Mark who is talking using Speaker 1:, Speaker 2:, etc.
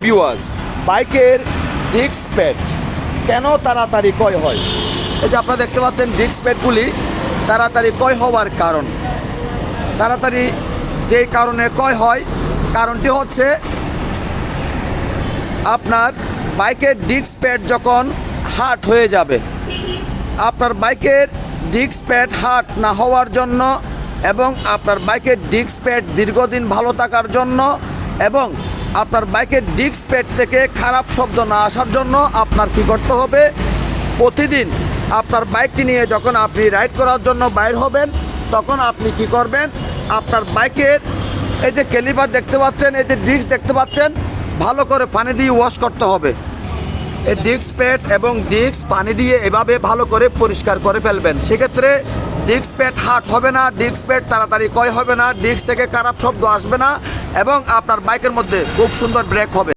Speaker 1: Viewers, বাইকের disk pad কেন তাড়াতাড়ি ক্ষয় হয়? এই যে আপনারা দেখতে পাচ্ছেন ডিস্ক প্যাডগুলি তাড়াতাড়ি ক্ষয় হওয়ার কারণ, তাড়াতাড়ি যেই কারণে ক্ষয় হয় কারণটি হচ্ছে আপনার বাইকের ডিস্ক প্যাড যখন হার্ড হয়ে যাবে, আপনার বাইকের ডিস্ক প্যাড হার্ড না হওয়ার জন্য এবং আপনার বাইকের ডিস্ক প্যাড দীর্ঘদিন ভালো থাকার জন্য এবং আপনার বাইকের ডিস্ক প্যাড থেকে খারাপ শব্দ না আসার জন্য আপনার কী করতে হবে, প্রতিদিন আপনার বাইকটি নিয়ে যখন আপনি রাইড করার জন্য বাইর হবেন তখন আপনি কি করবেন, আপনার বাইকের এই যে ক্যালিপার দেখতে পাচ্ছেন, এই যে ডিস্ক দেখতে পাচ্ছেন, ভালো করে পানি দিয়ে ওয়াশ করতে হবে। এই ডিস্ক প্যাড এবং ডিস্ক পানি দিয়ে এভাবে ভালো করে পরিষ্কার করে ফেলবেন। সেক্ষেত্রে ডিস্ক প্যাড হার্ড হবে না, ডিস্ক প্যাড তাড়াতাড়ি ক্ষয় হবে না, ডিস্ক থেকে খারাপ শব্দ আসবে না এবং আপনার বাইকের মধ্যে খুব সুন্দর ব্রেক হবে।